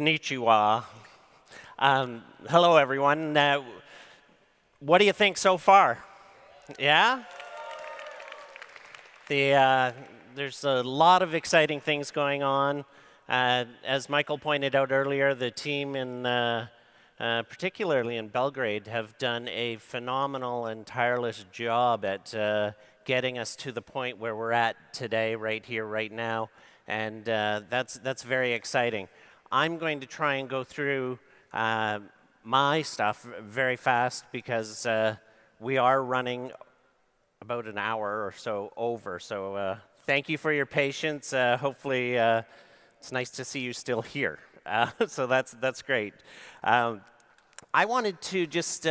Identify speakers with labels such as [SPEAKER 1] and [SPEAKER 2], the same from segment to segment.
[SPEAKER 1] Konnichiwa. Hello, everyone. What do you think so far? Yeah? There's a lot of exciting things going on. As Michael pointed out earlier, the team particularly in Belgrade, have done a phenomenal and tireless job at getting us to the point where we're at today, right here, right now, and that's very exciting. I'm going to try and go through my stuff very fast because we are running about an hour or so over. So thank you for your patience. Hopefully, it's nice to see you still here. So that's great. I wanted to just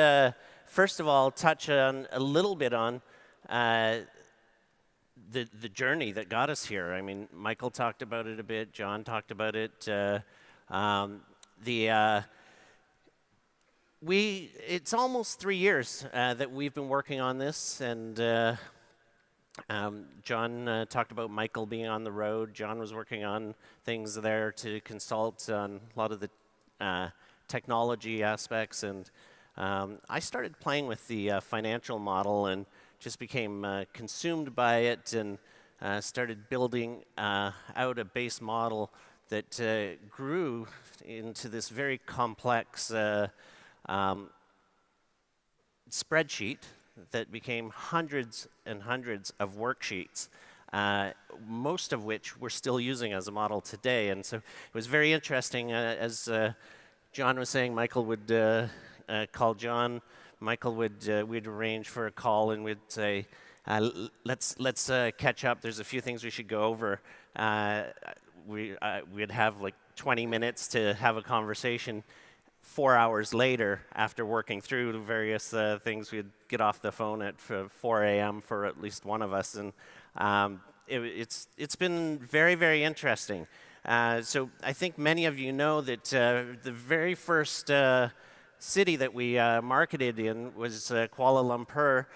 [SPEAKER 1] first of all touch on a little bit on the journey that got us here. I mean, Michael talked about it a bit. John talked about it. It's almost 3 years that we've been working on this, and John talked about Michael being on the road. John was working on things there to consult on a lot of the technology aspects, and I started playing with the financial model and just became consumed by it, and started building out a base model that grew into this very complex spreadsheet that became hundreds and hundreds of worksheets, most of which we're still using as a model today. And so it was very interesting. As John was saying, Michael would call John. Michael we'd arrange for a call, and we'd say, let's catch up. There's a few things we should go over. We'd have like 20 minutes to have a conversation. 4 hours later, after working through the various things, we'd get off the phone at 4 a.m. for at least one of us, and it's been very, very interesting. So I think many of you know that the very first city that we marketed in was Kuala Lumpur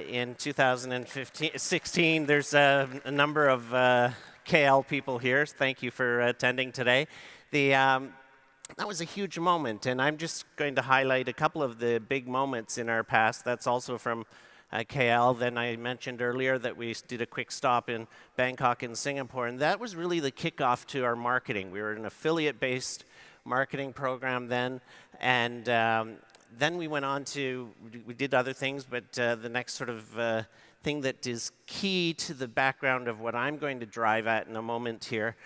[SPEAKER 1] in 2016. There's a number of KL people here. Thank you for attending today. That was a huge moment, and I'm just going to highlight a couple of the big moments in our past. That's also from KL. Then I mentioned earlier that we did a quick stop in Bangkok and Singapore, and that was really the kickoff to our marketing. We were an affiliate-based marketing program then, and then we went on to, we did other things, but the next sort of thing that is key to the background of what I'm going to drive at in a moment here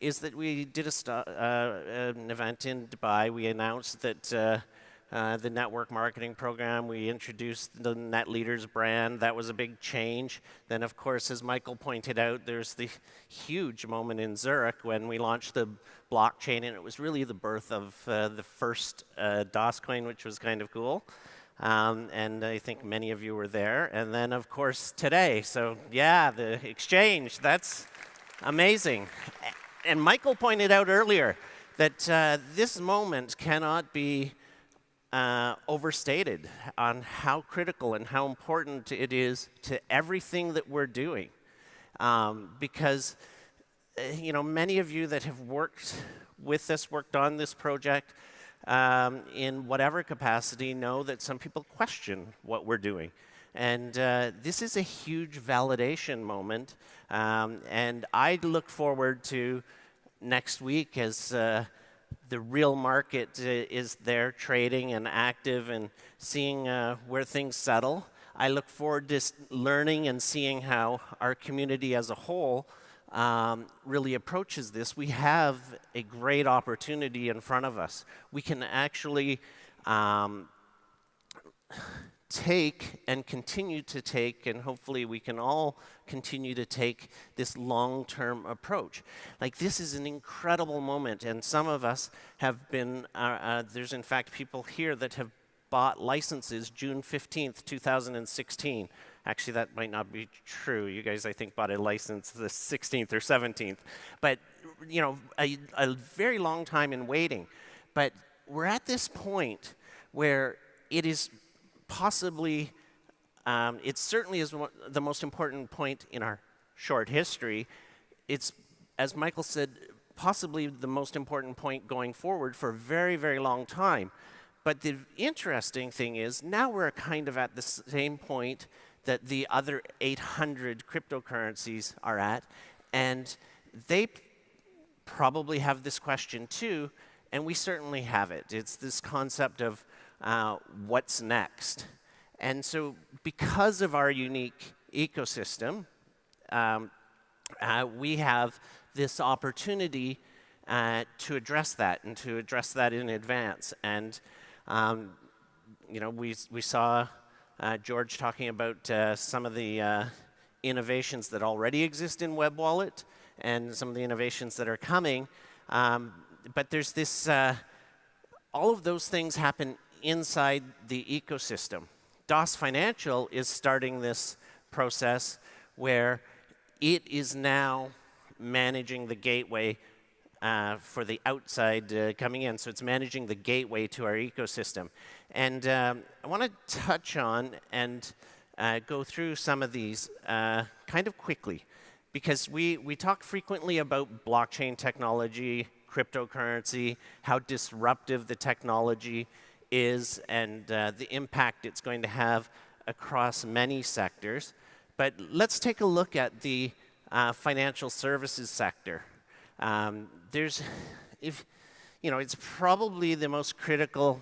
[SPEAKER 1] is that we did an event in Dubai. We announced that the network marketing program, we introduced the NetLeaders brand. That was a big change. Then, of course, as Michael pointed out, there's the huge moment in Zurich when we launched the blockchain, and it was really the birth of the first Dascoin, which was kind of cool. And I think many of you were there. And then, of course, today. So, yeah, the exchange, that's amazing. And Michael pointed out earlier that this moment cannot be overstated on how critical and how important it is to everything that we're doing. Because, you know, many of you that have worked with this, worked on this project in whatever capacity, know that some people question what we're doing. And this is a huge validation moment, and I look forward to next week as the real market is there trading and active and seeing where things settle. I look forward to learning and seeing how our community as a whole really approaches this. We have a great opportunity in front of us. We can actually take and continue to take, and hopefully we can all continue to take this long-term approach. Like, this is an incredible moment, and some of us have been, there's in fact people here that have bought licenses June 15th, 2016. Actually, that might not be true. You guys, I think, bought a license the 16th or 17th. But, you know, a very long time in waiting. But we're at this point where it is possibly, it certainly is the most important point in our short history. It's, as Michael said, possibly the most important point going forward for a very, very long time. But the interesting thing is now we're kind of at the same point that the other 800 cryptocurrencies are at, and they probably have this question too, and we certainly have it. It's this concept of what's next. And so because of our unique ecosystem, we have this opportunity to address that and to address that in advance. And you know, we saw George talking about some of the innovations that already exist in Web Wallet and some of the innovations that are coming. But there's this, all of those things happen inside the ecosystem. DOS Financial is starting this process where it is now managing the gateway for the outside coming in. So it's managing the gateway to our ecosystem. And I want to touch on and go through some of these kind of quickly, because we talk frequently about blockchain technology, cryptocurrency, how disruptive the technology is, and the impact it's going to have across many sectors. But let's take a look at the financial services sector. It's probably the most critical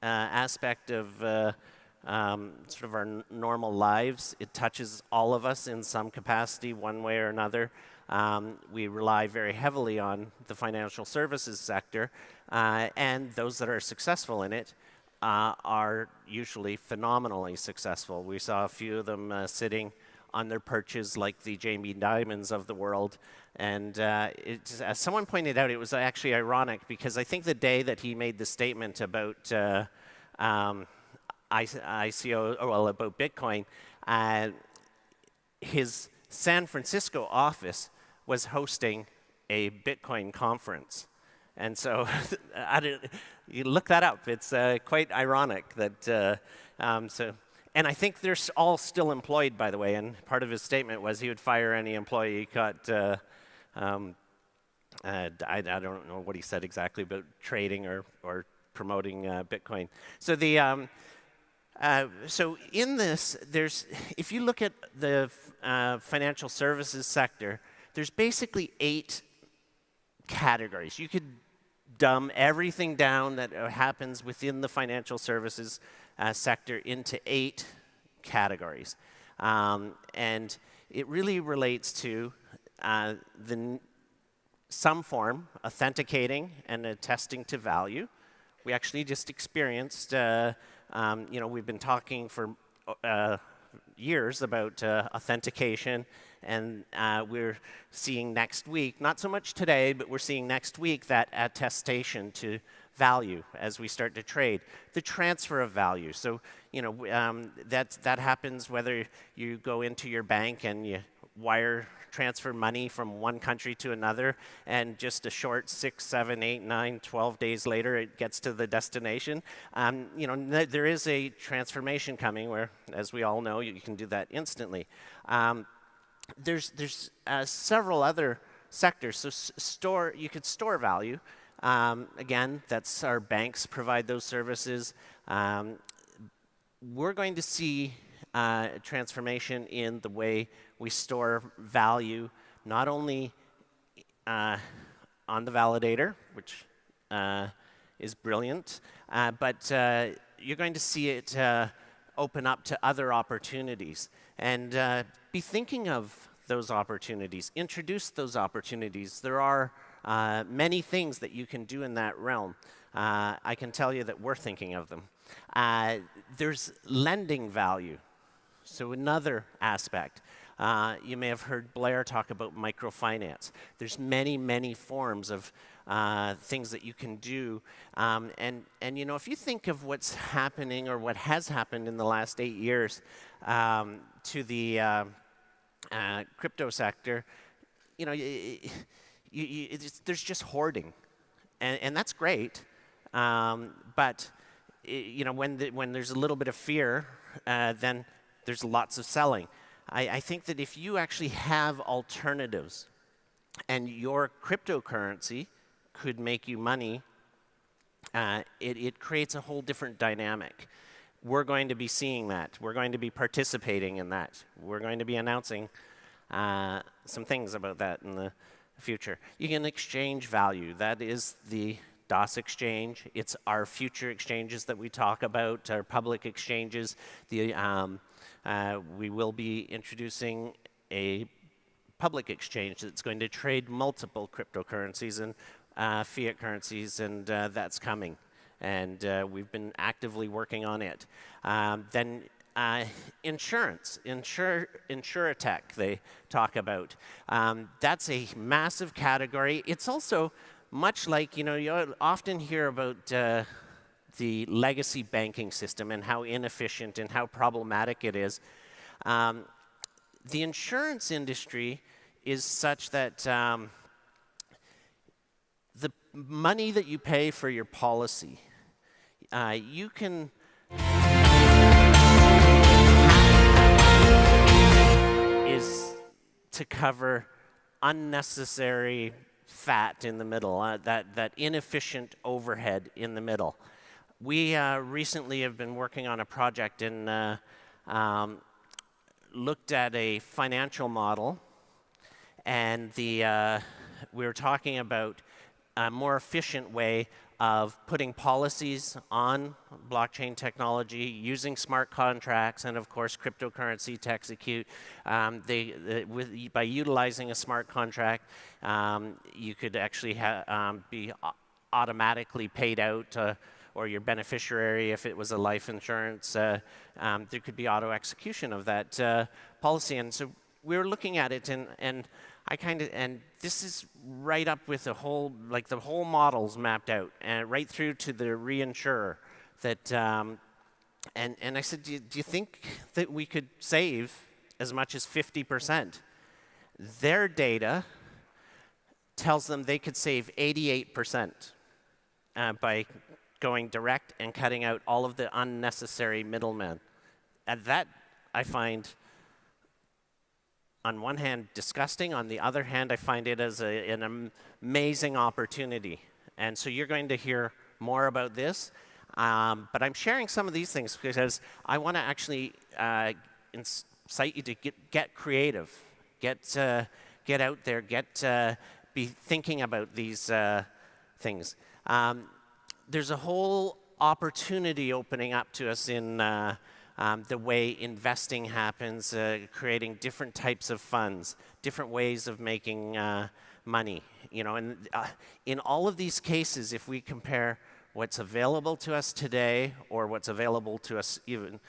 [SPEAKER 1] aspect of sort of our normal lives. It touches all of us in some capacity, one way or another. We rely very heavily on the financial services sector, and those that are successful in it are usually phenomenally successful. We saw a few of them sitting on their perches like the Jamie Dimons of the world. And as someone pointed out, it was actually ironic because I think the day that he made the statement about about Bitcoin, his San Francisco office was hosting a Bitcoin conference. And so you look that up. It's quite ironic that and I think they're all still employed, by the way, and part of his statement was he would fire any employee he caught, I don't know what he said exactly, but trading or promoting Bitcoin. So so in this, if you look at the financial services sector, there's basically 8 categories. You could dumb everything down that happens within the financial services sector into 8 categories. And it really relates to some form, authenticating and attesting to value. We actually just experienced, we've been talking for years about authentication, and we're seeing next week, not so much today, but we're seeing next week that attestation to value as we start to trade. The transfer of value. So, that happens whether you go into your bank and you wire transfer money from one country to another, and just a short 6, 7, 8, 9, 12 days later, it gets to the destination. There is a transformation coming where, as we all know, you can do that instantly. There's several other sectors. So you could store value. Again, that's our banks provide those services. We're going to see transformation in the way we store value, not only on the validator, which is brilliant, but you're going to see it open up to other opportunities. And be thinking of those opportunities, introduce those opportunities. There are many things that you can do in that realm. I can tell you that we're thinking of them. There's lending value. So another aspect. You may have heard Blair talk about microfinance. There's many, many forms of things that you can do. And if you think of what's happening or what has happened in the last 8 years to the crypto sector, there's just hoarding. And that's great. But when there's a little bit of fear, then there's lots of selling. I think that if you actually have alternatives and your cryptocurrency could make you money, it creates a whole different dynamic. We're going to be seeing that. We're going to be participating in that. We're going to be announcing some things about that in the future. You can exchange value. That is the DOS exchange. It's our future exchanges that we talk about, our public exchanges. We will be introducing a public exchange that's going to trade multiple cryptocurrencies and fiat currencies, and that's coming. And we've been actively working on it. Then insurance, insurtech they talk about. That's a massive category. It's also much like, you often hear about the legacy banking system and how inefficient and how problematic it is. The insurance industry is such that the money that you pay for your policy, you can is to cover unnecessary fat in the middle, that inefficient overhead in the middle. We recently have been working on a project and looked at a financial model, and we were talking about a more efficient way of putting policies on blockchain technology, using smart contracts, and of course cryptocurrency to execute. By utilizing a smart contract, you could actually be automatically paid out, or your beneficiary, if it was a life insurance, there could be auto execution of that policy. And so we were looking at it, and this is right up with the whole model's mapped out, and right through to the reinsurer. That, and I said, do you think that we could save as much as 50%? Their data tells them they could save 88% by going direct and cutting out all of the unnecessary middlemen. And that I find, on one hand, disgusting. On the other hand, I find it as an amazing opportunity. And so you're going to hear more about this. But I'm sharing some of these things because I want to actually incite you to get creative, get out there, be thinking about these things. There's a whole opportunity opening up to us in the way investing happens, creating different types of funds, different ways of making money. And in all of these cases, if we compare what's available to us today or what's available to us even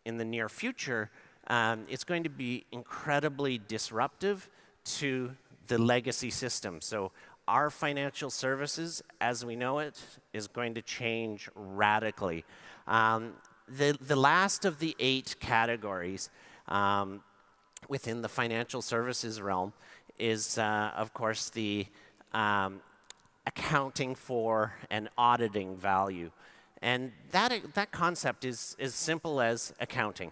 [SPEAKER 1] in the near future, it's going to be incredibly disruptive to the legacy system. So our financial services, as we know it, is going to change radically. The last of the 8 categories within the financial services realm is, of course, the accounting for and auditing value. And that concept is as simple as accounting.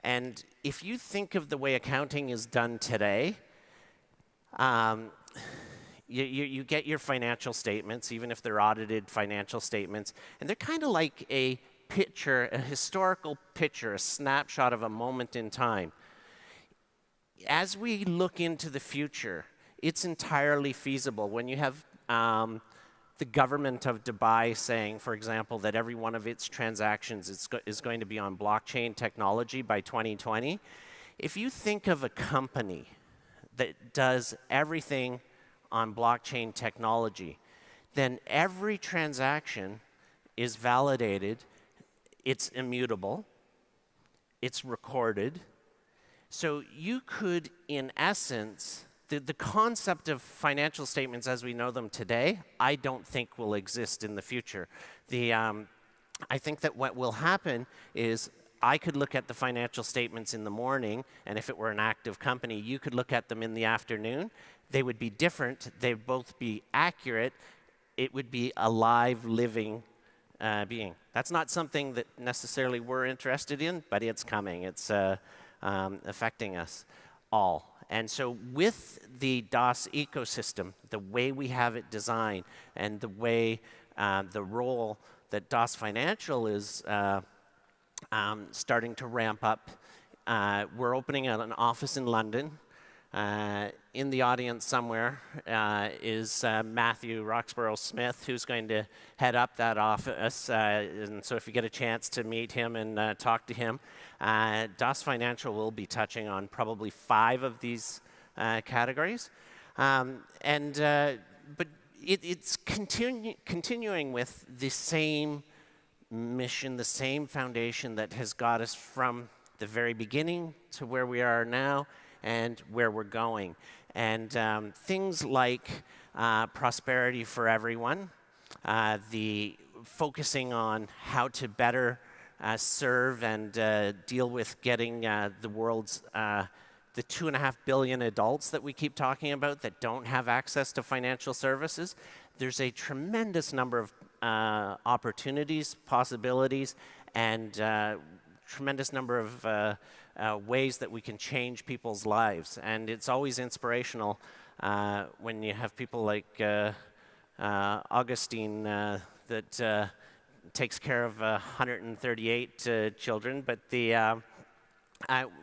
[SPEAKER 1] And if you think of the way accounting is done today, you get your financial statements, even if they're audited financial statements, and they're kind of like a picture, a historical picture, a snapshot of a moment in time. As we look into the future, it's entirely feasible. When you have the government of Dubai saying, for example, that every one of its transactions is going to be on blockchain technology by 2020, if you think of a company that does everything on blockchain technology, then every transaction is validated, it's immutable, it's recorded. So you could, in essence, the concept of financial statements as we know them today, I don't think will exist in the future. I think that what will happen is I could look at the financial statements in the morning, and if it were an active company, you could look at them in the afternoon. They would be different. They'd both be accurate. It would be a live, living being. That's not something that necessarily we're interested in, but it's coming. It's affecting us all. And so with the DOS ecosystem, the way we have it designed, and the way the role that DOS Financial is starting to ramp up, we're opening an office in London. In the audience somewhere is Matthew Roxborough-Smith, who's going to head up that office. And so if you get a chance to meet him and talk to him, DOS Financial will be touching on probably 5 of these categories. But it's continuing with the same mission, the same foundation that has got us from the very beginning to where we are now and where we're going. And things like prosperity for everyone, the focusing on how to better serve and deal with getting the world's, the 2.5 billion adults that we keep talking about that don't have access to financial services. There's a tremendous number of opportunities, possibilities, and tremendous number of ways that we can change people's lives. And it's always inspirational when you have people like Augustine that takes care of 138 children, but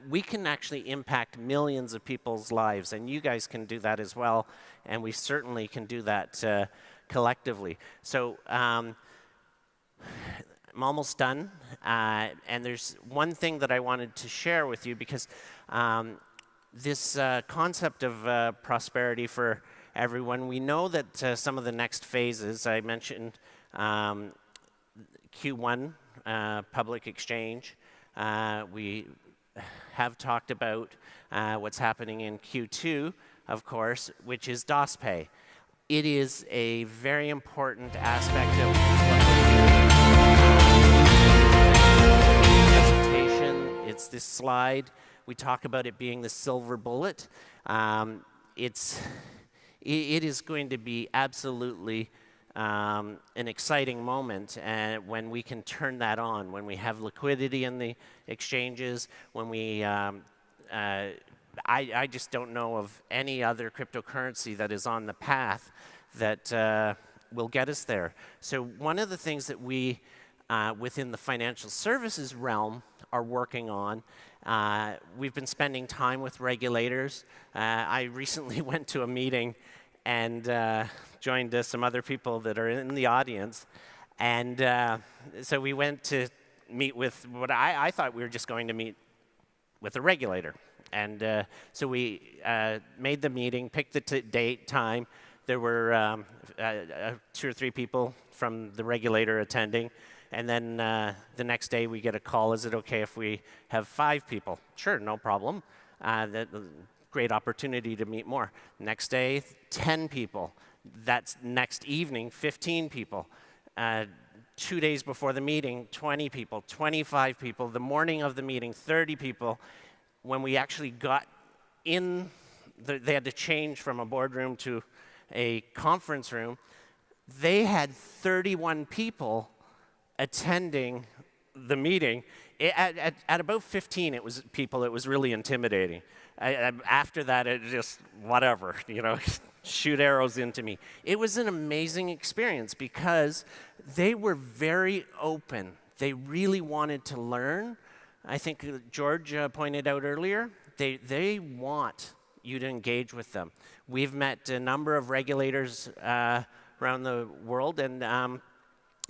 [SPEAKER 1] we can actually impact millions of people's lives, and you guys can do that as well, and we certainly can do that collectively. So I'm almost done, and there's one thing that I wanted to share with you, because this concept of prosperity for everyone, we know that some of the next phases, I mentioned Q1, public exchange. We have talked about what's happening in Q2, of course, which is DOS Pay. It is a very important aspect of what we're doing. Presentation, it's this slide. We talk about it being the silver bullet. It is going to be absolutely an exciting moment when we can turn that on, when we have liquidity in the exchanges, when we I just don't know of any other cryptocurrency that is on the path that will get us there. So one of the things that we, within the financial services realm, are working on, we've been spending time with regulators. I recently went to a meeting and joined some other people that are in the audience. And so we went to meet with what I thought we were just going to meet with a regulator. And so we made the meeting, picked the date, time. There were 2 or 3 people from the regulator attending. And then the next day we get a call, is it okay if we have 5 people? Sure, no problem. Great opportunity to meet more. Next day, 10 people. That's next evening, 15 people. 2 days before the meeting, 20 people, 25 people. The morning of the meeting, 30 people. When we actually got in, they had to change from a boardroom to a conference room. They had 31 people attending the meeting. At about 15, it was people. It was really intimidating. After that, it just whatever, shoot arrows into me. It was an amazing experience because they were very open. They really wanted to learn. I think George pointed out earlier, they want you to engage with them. We've met a number of regulators around the world, and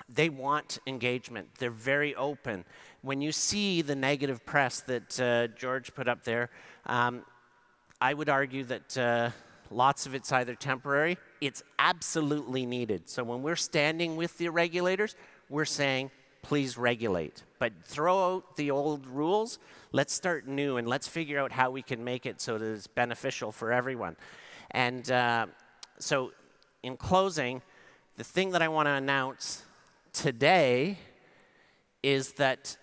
[SPEAKER 1] they want engagement. They're very open. When you see the negative press that George put up there, I would argue that lots of it's either temporary, it's absolutely needed. So when we're standing with the regulators, we're saying, please regulate. But throw out the old rules, let's start new, and let's figure out how we can make it so that it's beneficial for everyone. And so in closing, the thing that I want to announce today is that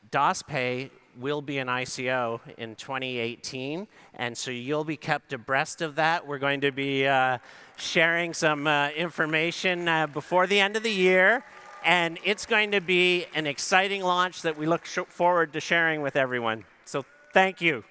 [SPEAKER 1] DOS Pay will be an ICO in 2018, and so you'll be kept abreast of that. We're going to be sharing some information before the end of the year, and it's going to be an exciting launch that we look forward to sharing with everyone. So thank you.